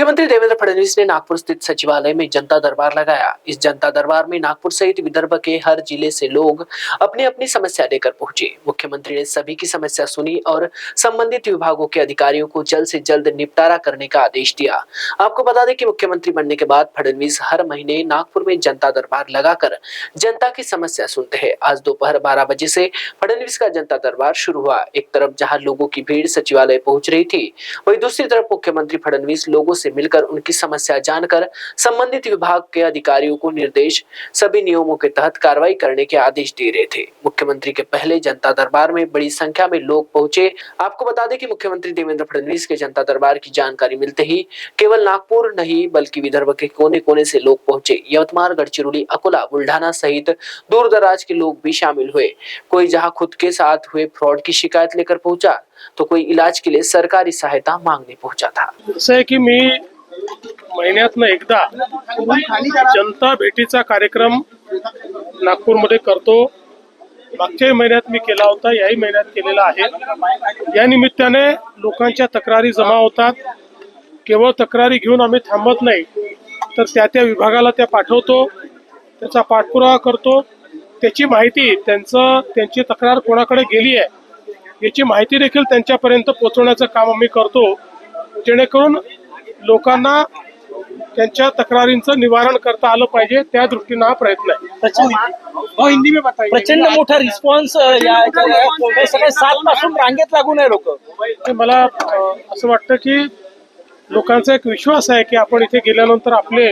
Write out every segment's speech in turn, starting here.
मुख्यमंत्री देवेंद्र फडणवीस ने नागपुर स्थित सचिवालय में जनता दरबार लगाया। इस जनता दरबार में नागपुर सहित विदर्भ के हर जिले से लोग अपनी अपनी समस्या लेकर पहुंचे। मुख्यमंत्री ने सभी की समस्या सुनी और संबंधित विभागों के अधिकारियों को जल्द से जल्द निपटारा करने का आदेश दिया। आपको बता दें कि मुख्यमंत्री बनने के बाद फडणवीस हर महीने नागपुर में जनता दरबार लगाकर जनता की समस्या सुनते हैं। आज दोपहर 12 बजे से फडणवीस का जनता दरबार शुरू हुआ। एक तरफ जहां लोगों की भीड़ सचिवालय पहुंच रही थी, वहीं दूसरी तरफ मुख्यमंत्री फडणवीस लोगों से मिलकर उनकी समस्या जानकर संबंधित विभाग के अधिकारियों को निर्देश सभी नियमों के तहत कार्रवाई करने के आदेश दे रहे थे। मुख्यमंत्री के पहले जनता दरबार में बड़ी संख्या में लोग पहुंचे। आपको बता दें कि मुख्यमंत्री देवेंद्र फडणवीस के जनता दरबार की जानकारी मिलते ही केवल नागपुर नहीं बल्कि विदर्भ के कोने कोने से लोग पहुंचे। यवतमाळ, गडचिरोली, अकोला, बुल्ढाना सहित दूर दराज के लोग भी शामिल हुए। कोई जहां खुद के साथ हुए फ्रॉड की शिकायत लेकर पहुंचा, तो कोई इलाज के लिए सरकारी सहायता मांगने पहुंचा था। असं आहे की मी महिन्यातनं एकदा जनता भेटीचा कार्यक्रम नागपूरमध्ये करतो। मागच्या महिन्यात मी केला होता, याही महिन्यात केलेला आहे। या निमित्ताने लोकांच्या तक्रारी जमा होतात। केवळ तक्रारी घेऊन आम्ही थांबत नाही, तर त्या विभागाला त्या पाठवतो, त्याचा पाठपुरावा करतो। त्याची माहिती त्यांची तक्रार कोणाकडे गेली आहे याची माहिती देखील त्यांच्यापर्यंत पोहोचवण्याचं काम आम्ही करतो, जेणेकरून लोकांना त्यांच्या तक्रारींचं निवारण करता आलं पाहिजे, त्या दृष्टीने हा प्रयत्न आहे। प्रचंड मोठा रिस्पॉन्स सगळे 7 पासून रांगेत लागून आहे लोक। मला असं वाटतं की लोकांचा एक विश्वास आहे की आपण इथे गेल्यानंतर आपले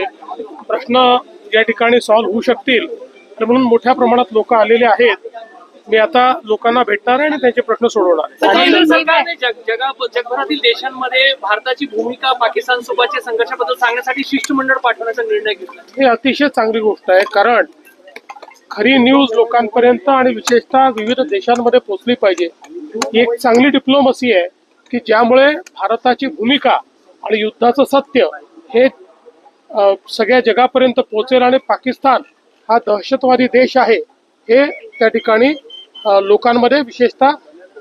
प्रश्न या ठिकाणी सॉल्व्ह होऊ शकतील, म्हणून मोठ्या प्रमाणात लोक आलेले आहेत। मी आता लोकांना भेटणार आहे आणि त्यांचे प्रश्न सोडवणार। जगभरातील देशांमध्ये भारताची भूमिका पाकिस्तान सोबतच्या संघर्षाबद्दल सांगण्यासाठी शिष्टमंडळ पाठवण्याचा निर्णय घेतला। ही अतिशय चांगली गोष्ट आहे, कारण खरी न्यूज लोकांपर्यंत आणि विशेषतः विविध देशांमध्ये पोहोचली पाहिजे। ही एक चांगली डिप्लोमसी आहे की ज्यामुळे भारताची भूमिका आणि युद्धाचं सत्य हे सगळ्या जगापर्यंत पोहोचेल आणि पाकिस्तान हा दहशतवादी देश आहे हे त्या ठिकाणी लोकांमध्ये विशेषतः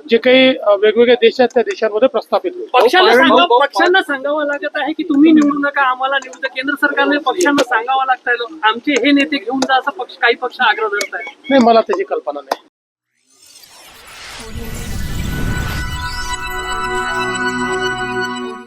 जे काही वेगवेगळे देश आहेत त्या देशांमध्ये प्रस्थापित होईल। पक्षांना सांगावं लागत आहे की तुम्ही निवडू नका, आम्हाला निवडू। केंद्र सरकारने पक्षांना सांगावं लागतंय आमचे हे नेते घेऊन जा, असं काही पक्ष आग्रह धरत आहेत। नाही, मला त्याची कल्पना नाही।